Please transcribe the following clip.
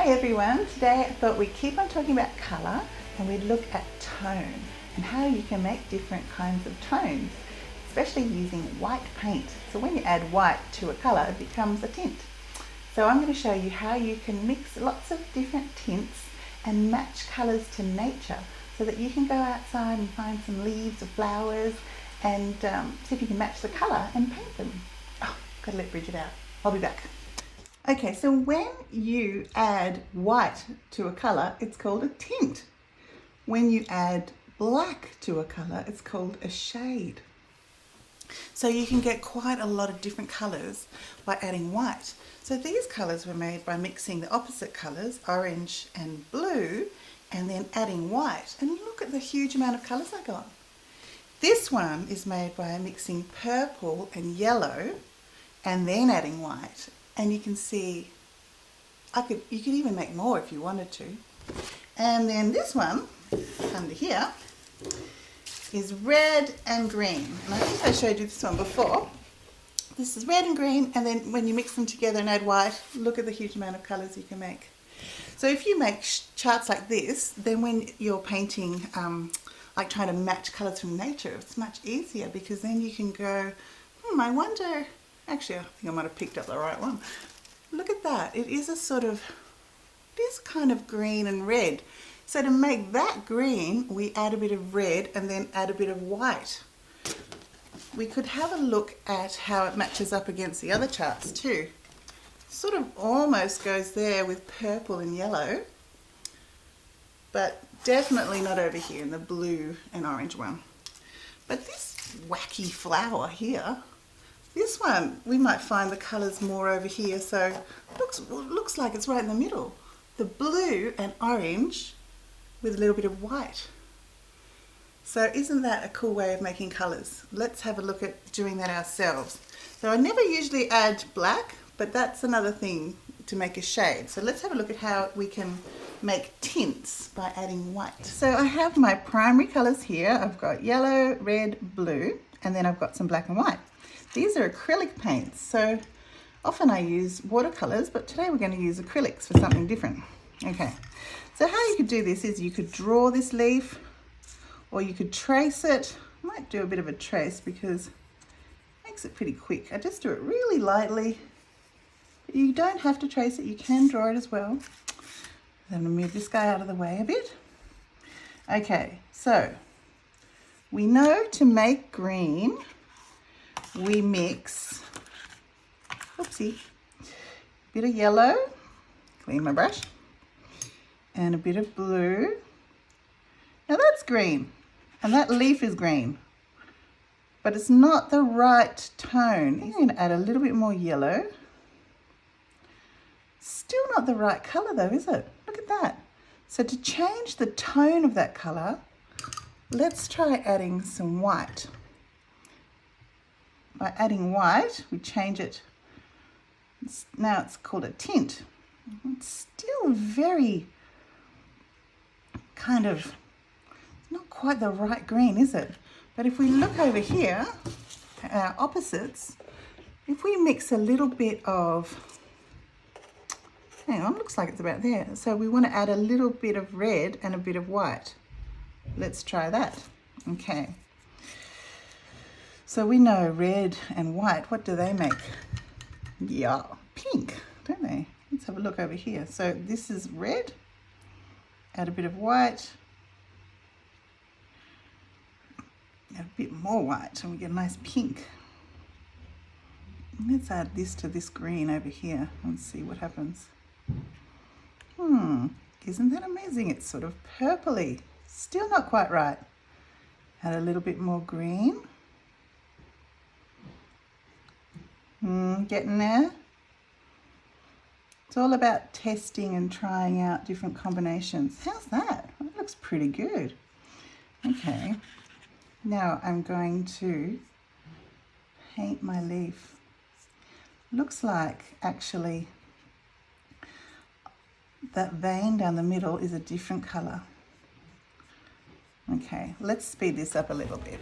Hi everyone, today I thought we'd keep on talking about colour and we'd look at tone and how you can make different kinds of tones, especially using white paint. So when you add white to a colour it becomes a tint. So I'm going to show you how you can mix lots of different tints and match colours to nature so that you can go outside and find some leaves or flowers and see if you can match the colour and paint them. Oh, got to let Bridget out. I'll be back. Okay, so when you add white to a colour, it's called a tint. When you add black to a colour, it's called a shade. So you can get quite a lot of different colours by adding white. So these colours were made by mixing the opposite colours, orange and blue, and then adding white. And look at the huge amount of colours I got. This one is made by mixing purple and yellow and then adding white. And you can see, you could even make more if you wanted to. And then this one, under here, is red and green. And I think I showed you this one before. This is red and green, and then when you mix them together and add white, look at the huge amount of colours you can make. So if you make charts like this, then when you're painting, like trying to match colours from nature, it's much easier because then you can go, I wonder. Actually, I think I might have picked up the right one. Look at that. It is a sort of this kind of green and red. So to make that green, we add a bit of red and then add a bit of white. We could have a look at how it matches up against the other charts too. Sort of almost goes there with purple and yellow, but definitely not over here in the blue and orange one. But this wacky flower here, this one, we might find the colours more over here, so looks like it's right in the middle. The blue and orange with a little bit of white. So isn't that a cool way of making colours? Let's have a look at doing that ourselves. So I never usually add black, but that's another thing to make a shade. So let's have a look at how we can make tints by adding white. So I have my primary colours here. I've got yellow, red, blue, and then I've got some black and white. These are acrylic paints, so often I use watercolours, but today we're going to use acrylics for something different. Okay, so how you could do this is you could draw this leaf, or you could trace it. I might do a bit of a trace because it makes it pretty quick. I just do it really lightly. You don't have to trace it, you can draw it as well. Then I'm going to move this guy out of the way a bit. Okay, so we know to make green, we mix, oopsie, a bit of yellow, clean my brush, and a bit of blue. Now that's green, and that leaf is green, but it's not the right tone. I'm going to add a little bit more yellow. Still not the right colour though, is it? Look at that. So to change the tone of that colour, let's try adding some white. By adding white, we change it. Now it's called a tint. It's still very kind of not quite the right green, is it? But if we look over here at our opposites, if we mix a little bit of, hang on, looks like it's about there. So we want to add a little bit of red and a bit of white. Let's try that. Okay. So we know red and white, what do they make? Yeah, pink, don't they? Let's have a look over here. So this is red, add a bit of white, add a bit more white, and we get a nice pink. Let's add this to this green over here and see what happens. Isn't that amazing? It's sort of purpley, still not quite right. Add a little bit more green. Getting there. It's all about testing and trying out different combinations. How's that? That looks pretty good. Okay, now I'm going to paint my leaf. Looks like actually that vein down the middle is a different colour. Okay, let's speed this up a little bit.